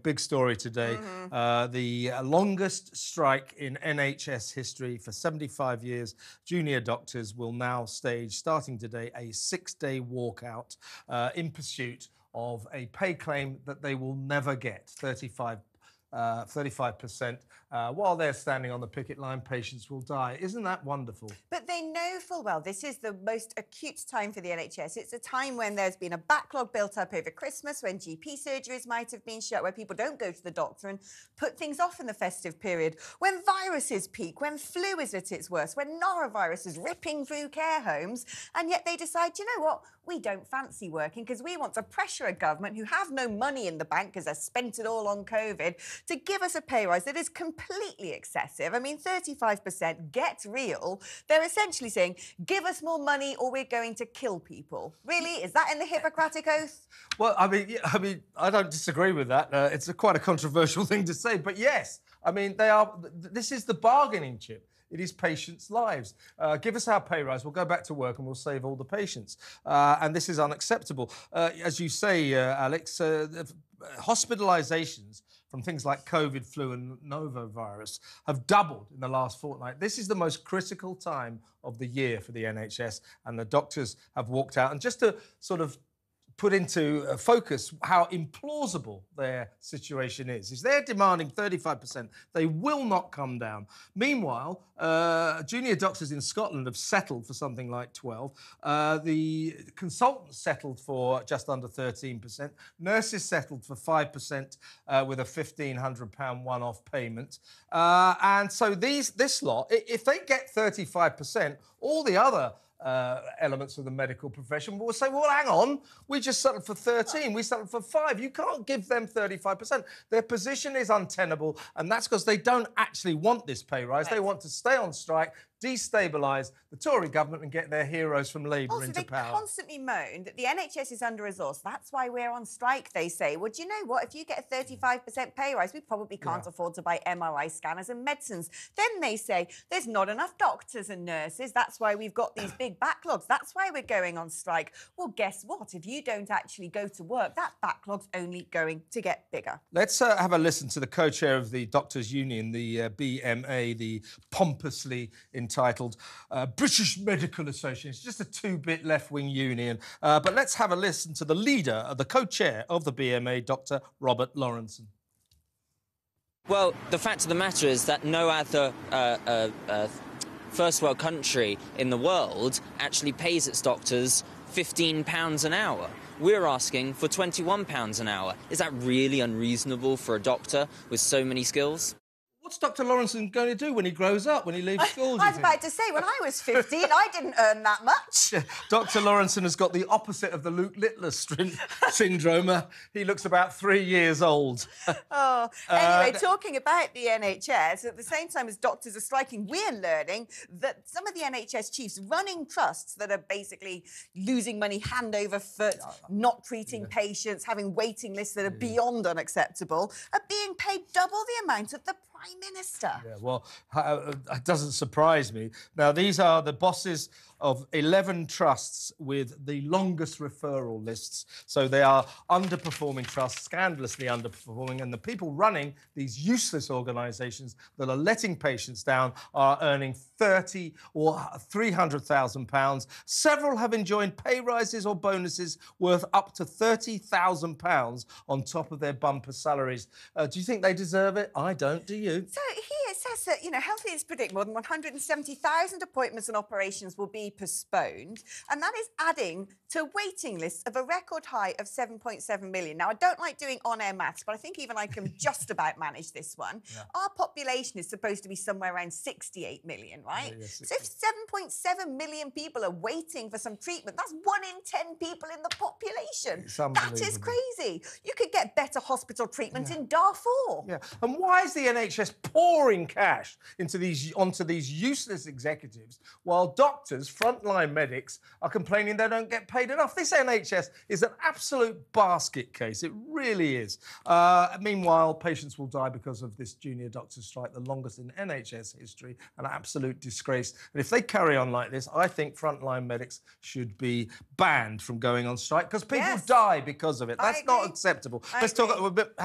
Big story today. The longest strike in NHS history for 75 years. Junior doctors will now stage, starting today, a 6-day walkout in pursuit of a pay claim that they will never get, 35%. While they're standing on the picket line, patients will die. Isn't that wonderful? But they know full well this is the most acute time for the NHS. It's a time when there's been a backlog built up over Christmas, when GP surgeries might have been shut, where people don't go to the doctor and put things off in the festive period, when viruses peak, when flu is at its worst, when norovirus is ripping through care homes, and yet they decide, you know what, we don't fancy working because we want to pressure a government who have no money in the bank because they've spent it all on COVID to give us a pay rise that is completely excessive. I mean, 35%, get real. They're essentially saying, give us more money or we're going to kill people. Really? Is that in the Hippocratic Oath? Well, I mean, I don't disagree with that. It's quite a controversial thing to say, but yes, I mean, this is the bargaining chip. It is patients' lives. Give us our pay rise, we'll go back to work and we'll save all the patients. And this is unacceptable. As you say, Alex, hospitalisations from things like COVID, flu and norovirus have doubled in the last fortnight. This is the most critical time of the year for the NHS, and the doctors have walked out. And just to sort of put into focus how implausible their situation is they're demanding 35%. They will not come down. Meanwhile, junior doctors in Scotland have settled for something like 12. The consultants settled for just under 13%. Nurses settled for 5% with a £1,500 one-off payment. And so this lot, if they get 35%, all the other elements of the medical profession will say, well, hang on, we just settled for 13, we settled for 5. You can't give them 35%. Their position is untenable, and that's because they don't actually want this pay rise. Right. They want to stay on strike, destabilise the Tory government and get their heroes from Labour into power. They constantly moan that the NHS is under-resourced. That's why we're on strike, they say. Well, do you know what? If you get a 35% pay rise, we probably can't afford to buy MRI scanners and medicines. Then they say there's not enough doctors and nurses. That's why we've got these big backlogs. That's why we're going on strike. Well, guess what? If you don't actually go to work, that backlog's only going to get bigger. Let's have a listen to the co-chair of the Doctors' Union, the BMA, the pompously entitled British Medical Association. It's just a two-bit left-wing union. But let's have a listen to the leader, the co-chair of the BMA, Dr. Robert Lawrenson. Well, the fact of the matter is that no other first world country in the world actually pays its doctors £15 an hour. We're asking for £21 an hour. Is that really unreasonable for a doctor with so many skills? What's Dr. Lawrenson going to do when he grows up, when he leaves school? I was about to say, when I was 15, I didn't earn that much. Dr. Lawrenson has got the opposite of the Luke Littler syndrome. He looks about 3 years old. Anyway, talking about the NHS, at the same time as doctors are striking, we're learning that some of the NHS chiefs running trusts that are basically losing money hand over foot, not treating patients, having waiting lists that are beyond unacceptable, are being paid double the amount of the Prime Minister. Yeah, well, it doesn't surprise me. Now, these are the bosses of 11 trusts with the longest referral lists. So they are underperforming trusts, scandalously underperforming, and the people running these useless organisations that are letting patients down are earning £30,000 or £300,000. Several have enjoyed pay rises or bonuses worth up to £30,000 on top of their bumper salaries. Do you think they deserve it? I don't. Do you? So here it says that, you know, Health Leaders predict more than 170,000 appointments and operations will be postponed, and that is adding to waiting lists of a record high of 7.7 million. Now, I don't like doing on-air maths, but I think even I can just about manage this one. Yeah. Our population is supposed to be somewhere around 68 million, right? Yeah, so if 7.7 million people are waiting for some treatment, that's 1 in 10 people in the population. That is crazy. You could get better hospital treatment in Darfur. Yeah, and why is the NHS pouring cash onto these useless executives while doctors, frontline medics, are complaining they don't get paid enough? This NHS is an absolute basket case. It really is. Meanwhile, patients will die because of this junior doctor strike, the longest in NHS history, an absolute disgrace. And if they carry on like this, I think frontline medics should be banned from going on strike because people die because of it. That's not acceptable. Let's talk a bit.